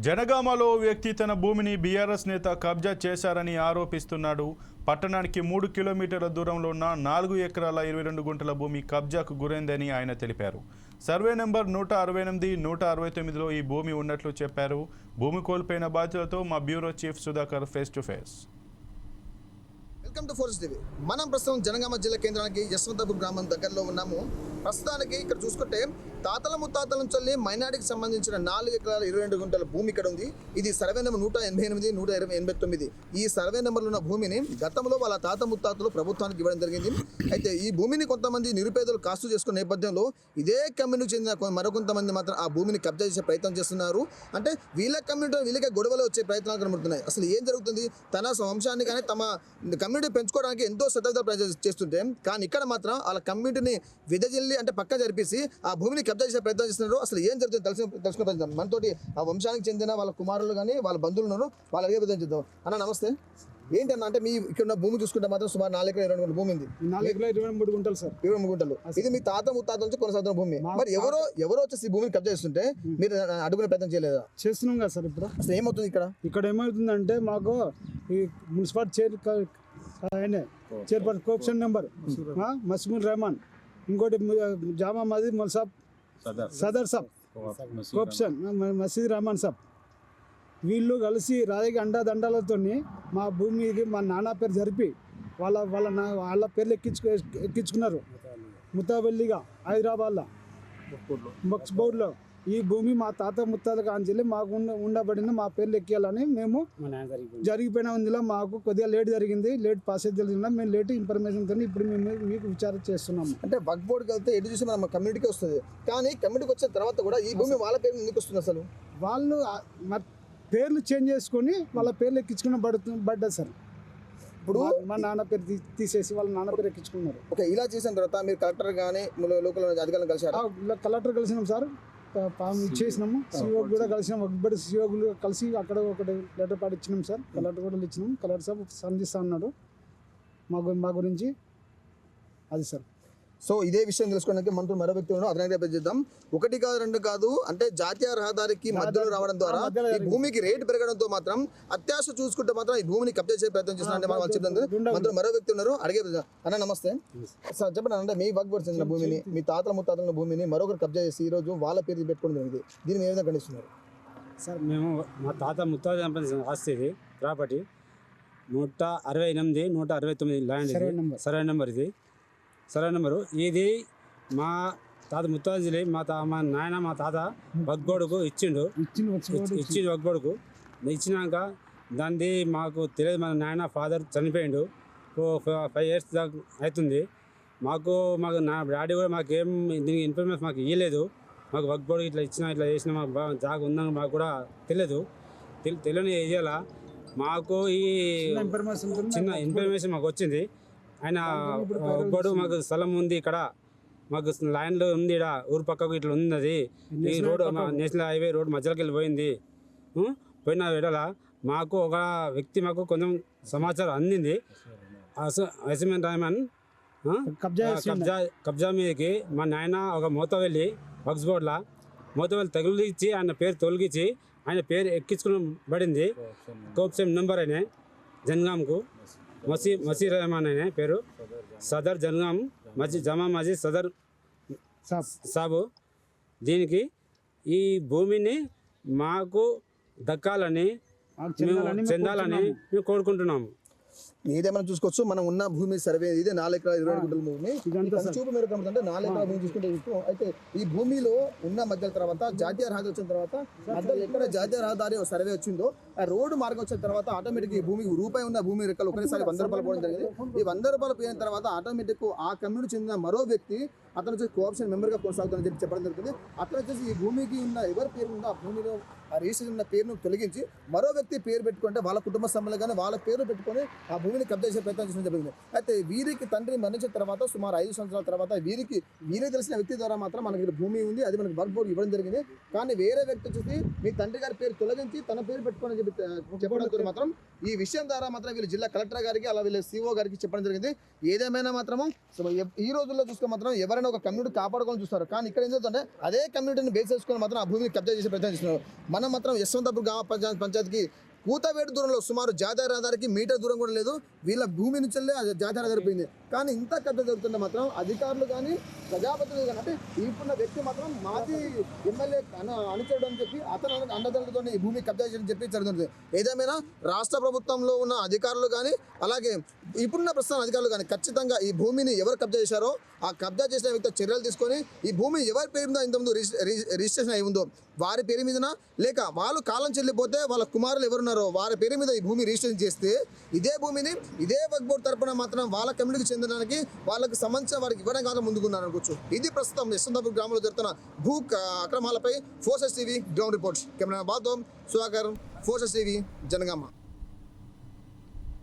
జనగామలో ఓ వ్యక్తి తన భూమిని బీఆర్ఎస్ నేత కబ్జా చేశారని ఆరోపిస్తున్నాడు. పట్టణానికి 3 కిలోమీటర్ల దూరంలో ఉన్న 4 ఎకరాల 22 గుంటల భూమి కబ్జాకు గురైందని ఆయన తెలిపారు. సర్వే నెంబర్ 168, 169లో ఈ భూమి ఉన్నట్లు చెప్పారు. భూమి కోల్పోయిన బాధితులతో మా bureau chief Sudhakar face to face. Welcome to force TV. మనం ప్రస్తుతం జనగామ జిల్లా కేంద్రానికి యశ్వంతపూర్ గ్రామం దగ్గరలో ఉన్నాము. ప్రస్తుతానికి ఇక్కడ చూసుకుంటే తాతల ముత్తాతల నుంచి మైనార్టీకి సంబంధించిన 4 ఎకరాల 22 గుంటల భూమి ఇక్కడ ఉంది. ఇది సర్వే నెంబర్ 188, 189. ఈ సర్వే నెంబర్లో ఉన్న భూమిని గతంలో వాళ్ళ తాత ముత్తాతలు ప్రభుత్వానికి ఇవ్వడం జరిగింది. అయితే ఈ భూమిని కొంతమంది నిరుపేదలు కాస్తు చేసుకున్న నేపథ్యంలో ఇదే కమ్యూనిటీకి చెందిన మరికొంతమంది మాత్రం ఆ భూమిని కబ్జా చేసే ప్రయత్నం చేస్తున్నారు. అంటే వీళ్ళ కమ్యూనిటీ వీళ్ళకే గొడవలు వచ్చే ప్రయత్నాలు కనబడుతున్నాయి. అసలు ఏం జరుగుతుంది? తన వంశాన్ని కానీ తమ కమ్యూనిటీ పెంచుకోవడానికి ఎంతో శ్రద్ధ ప్రయత్నం చేస్తుంటే కానీ ఇక్కడ మాత్రం వాళ్ళ కమ్యూనిటీని విదజిల్లి అంటే పక్క జరిపేసి ఆ భూమిని కబ్జా చేసే ప్రయత్నం చేస్తున్నారు. అసలు ఏం జరుగుతుంది తెలుసుకునే ప్రయత్నం మనతోటి ఆ వంశానికి చెందిన వాళ్ళ కుమారులు కానీ వాళ్ళ బంధువులు ఉన్నారు. వాళ్ళు అడిగే ప్రయత్నం చేద్దాం. అన్న నమస్తే. ఏంటన్నా అంటే మీ ఇక్కడ ఉన్న భూమి చూసుకుంటే మాత్రం సుమారు 4 ఎకరాల 22 గుంటల భూమి ఉంది. 4 ఎకరాల 23 గుంటలు సార్. 23 గుంటలు. ఇది మీ తాత ముత్తాత నుంచి కొనసాగుతున్న భూమి. మరి ఎవరో వచ్చేసి భూమిని కబ్జా చేస్తుంటే మీరు అడుగునే ప్రయత్నం చేయలేదా? చేస్తున్నాం కదా సార్. ఇప్పుడు అసలు ఏమవుతుంది ఇక్కడ ఏమవుతుందంటే మాకు ఈ మున్సిపాలిటీ చైర్పర్సన్ కోఆప్షన్ నెంబర్ మస్మూల్ రెహమాన్, ఇంకోటి జామా మజీద్ మల్సాబ్ సదర్ సాబ్ కోఆప్షన్ మసీద్ రెహమాన్ సాబ్, వీళ్ళు కలిసి రాజకీయ అండాదండాలతో మా భూమికి మా నాన్న పేరు జరిపి వాళ్ళ పేర్లు ఎక్కించుకున్నారు. ముతాబల్లిగా హైదరాబాద్లో బోర్డులో ఈ భూమి మా తాత ముత్తాత కాంచెల్లి మాకు ఉండబడిన మా పేర్లు ఎక్కియాలని మేము జరిగిపోయిన ఉందిలో మాకు కొద్దిగా లేట్ జరిగింది. లేట్ పాసేజ్ జరిగిందా మేము లేట్ ఇన్ఫర్మేషన్తో ఇప్పుడు మేము మీకు విచారణ చేస్తున్నాము. అంటే వక్ఫ్ బోర్డుకి వెళ్తే ఎటు చూసి మన కమ్యూనిటీకి వస్తుంది, కానీ కమ్యూనిటీకి వచ్చిన తర్వాత కూడా ఈ భూమి వాళ్ళ పేరు ఎందుకు వస్తుంది? అసలు వాళ్ళు పేర్లు చేంజ్ చేసుకొని వాళ్ళ పేర్లు ఎక్కించుకున్న పడ్డది సార్. ఇప్పుడు మా నాన్న పేరు తీసేసి వాళ్ళ నాన్న పేరు ఎక్కించుకున్నారు. ఓకే, ఇలా చేసిన తర్వాత మీరు కలెక్టర్ కానీ లోకల్ అధికారులను కలిసారు? కలెక్టర్ కలిసినాం సార్, ఇచ్చేసినాము. సిఓ కూడా కలిసినాం, ఒకటి సిఓ కలిసి అక్కడ ఒకటి లెటర్ పాటు ఇచ్చినాం సార్. కలెక్టర్ కూడా ఇచ్చినాం. కలెక్టర్ సార్ సంధిస్తా అన్నాడు మా గురించి అది సార్. సో ఇదే విషయం తెలుసుకోవడానికి మనతో మరో వ్యక్తి ఉన్నాం, అతనికి చేద్దాం. 1 కాదు 2 కాదు, అంటే జాతీయ రహదారికి మధ్యలో రావడం ద్వారా ఈ భూమికి రేటు పెరగడంతో మాత్రం అత్యాశ చూసుకుంటే మాత్రం ఈ భూమిని కబ్జా చేసే ప్రయత్నం చేస్తున్నారంటే మనం చెప్తాం. మనతో మరో వ్యక్తి ఉన్నారు, అడిగే అన్న నమస్తే సార్. చెప్పండి అంటే మీ వక్ఫ్ బోర్డు చెందిన భూమిని, మీ తాతల ముత్తాతల భూమిని మరొకరు కబ్జా చేసి ఈ రోజు వాళ్ళ పేరు పెట్టుకోవడం జరిగింది. దీన్ని ఏ విధంగా ఖండిస్తున్నారు? సార్ మేము మా తాత ముత్తాత ఆస్తి ఇది, ప్రాపర్టీ 168, 169 ల్యాండ్, సర్వే నెంబర్ ఇది. సర్వే నెంబరు ఇది మా తాత ముత్తాజీ మా నాయన మా తాత వక్బోర్డుకు ఇచ్చిండు వక్బోర్డుకు ఇచ్చినాక దాన్ని మాకు తెలియదు. మన నాయన ఫాదర్ చనిపోయిండు, 5 years దాకా అవుతుంది. మాకు నా డాడీ కూడా మాకేం దీనికి ఇన్ఫర్మేషన్ మాకు ఇవ్వలేదు. మాకు వక్బోర్డు ఇట్లా చేసిన మాకు జాగా ఉందని మాకు కూడా తెలియని ఇవ్వాల. మాకు ఈ చిన్న ఇన్ఫర్మేషన్ మాకు వచ్చింది. ఆయన వక్బోర్డు మాకు స్థలం ఉంది, ఇక్కడ మాకు ల్యాండ్లో ఉంది, ఇక్కడ ఊరు పక్కకు ఇట్లా ఉంది. ఈ రోడ్ నేషనల్ హైవే రోడ్ మధ్యలోకి వెళ్ళిపోయింది. పోయిన విడల మాకు ఒక వ్యక్తి మాకు కొంచెం సమాచారం అందింది. అసిమెన్ రెహమాన్ కబ్జా మీదకి మా నాయన ఒక మోతవెల్లి వక్ఫ్ బోర్డులా మోతవెల్లి తగిలిచ్చి ఆయన పేరు తొలగించి ఆయన పేరు ఎక్కించుకోబడింది. కోఆప్షన్ నెంబర్ అయినా జనగాంకు మసీద్ రెహమాన్ అనే పేరు, సదర్ జనగాం జామా మస్జిద్ సదర్ సాబు. దీనికి ఈ భూమిని మాకు దక్కాలని చెందాలని మేము కోరుకుంటున్నాము. ఏదేమైనా చూసుకోవచ్చు, మనం ఉన్న భూమి సర్వే ఇదే 4 ఎకరాల 22 గుంటల భూమి. చూపు మీరు అంటే 4 ఎకరాల భూమి చూసుకుంటే అయితే ఈ భూమిలో ఉన్న మధ్య తర్వాత జాతీయ రహదారి వచ్చిన తర్వాత మధ్యలో ఎక్కడ జాతీయ రహదారి సర్వే వచ్చిందో ఆ రోడ్డు మార్గం వచ్చిన తర్వాత ఆటోమేటిక్ ఈ భూమికి రూపాయి ఉన్న భూమి రెక్కలు ఒకసారి 100 రూపాయలు పోవడం జరిగింది. ఈ 100 రూపాయలు పోయిన తర్వాత ఆటోమేటిక్ ఆ కమ్యూనిటీ చెందిన మరో వ్యక్తి అతను వచ్చేసి కోఆప్షన్ మెంబర్గా కొనసాగుతుందని చెప్పి చెప్పడం జరుగుతుంది. అట్లా వచ్చేసి ఈ భూమికి ఉన్న ఎవరి పేరు ఉందో ఆ భూమిలో ఆ రిజిస్ట్రేషన్ ఉన్న పేరును తొలగించి మరో వ్యక్తి పేరు పెట్టుకుంటే వాళ్ళ కుటుంబ సభ్యులు కానీ వాళ్ళ పేరు పెట్టుకొని ఆ భూమి భూమిని కబ్జా చేసే ప్రయత్నం చేయడం జరిగింది. అయితే వీరికి తండ్రి మరణించిన తర్వాత సుమారు 5 సంవత్సరాల తర్వాత వీరికి తెలిసిన వ్యక్తి ద్వారా మాత్రం మనకి ఇక్కడ భూమి ఉంది, అది మనకి వర్క్ బోర్డు ఇవ్వడం జరిగింది. కానీ వేరే వ్యక్తి వచ్చేసి మీ తండ్రి గారి పేరు తొలగించి తన పేరు పెట్టుకోని చెప్పడంతో మాత్రం ఈ విషయం ద్వారా మాత్రం వీళ్ళు జిల్లా కలెక్టర్ గారికి అలా వీళ్ళ సిఓ గారికి చెప్పడం జరిగింది. ఏదేమైనా మాత్రము ఈ రోజుల్లో చూసుకొని మాత్రం ఎవరైనా ఒక కమ్యూనిటీ కాపాడుకోవాలని చూస్తారు, కానీ ఇక్కడ ఏం జరుగుతుందంటే అదే కమ్యూనిటీని బేస్ చేసుకొని మాత్రం ఆ భూమిని కబ్జా చేసే ప్రయత్నం చేస్తున్నారు. మనం మాత్రం యశ్వంతపూర్ గ్రామ పంచాయతీకి కూతవేడు దూరంలో సుమారు జాతీయ రహదారికి మీటర్ దూరం కూడా లేదు, వీళ్ళ భూమి నుంచి జాతీయ రహదారి పోయింది. కానీ ఇంత కబ్జా జరుగుతుంటే మాత్రం అధికారులు కానీ ప్రజాప్రతినిధులు కానీ అంటే ఇప్పుడున్న వ్యక్తి మాత్రం మాజీ ఎమ్మెల్యే అనుచరుడు అని చెప్పి అతను అండదండలతో ఈ భూమి కబ్జా చేయడం చెప్పి జరుగుతుంది. ఏదేమైనా రాష్ట్ర ప్రభుత్వంలో ఉన్న అధికారులు కానీ అలాగే ఇప్పుడున్న ప్రస్తుతం అధికారులు కానీ ఖచ్చితంగా ఈ భూమిని ఎవరు కబ్జా చేశారో ఆ కబ్జా చేసిన వ్యక్తి చర్యలు తీసుకొని ఈ భూమి ఎవరి పేరు మీద ఇంతకుముందు రిజిస్ట్రేషన్ అయి ఉందో వారి పేరు మీదనా లేక వాళ్ళు కాలం చెల్లిపోతే వాళ్ళ కుమారులు ఎవరున్నారో వారి పేరు మీద ఈ భూమి రిజిస్ట్రేషన్ చేస్తే ఇదే భూమిని ఇదే వక్ఫ్ బోర్డు తరపున మాత్రం వాళ్ళ కమ్యూనిటీకి చెందడానికి వాళ్ళకి సంబంధించిన వారికి ఇవ్వడం కాదు ముందుకున్నారు అనుకోవచ్చు. ఇది ప్రస్తుతం యశ్వంతపూర్ గ్రామంలో జరుగుతున్న భూ అక్రమాలపై forces TV ground reports. Camera బాతో సుధాకర్, ఫోర్సెస్ టీవీ, జనగామ.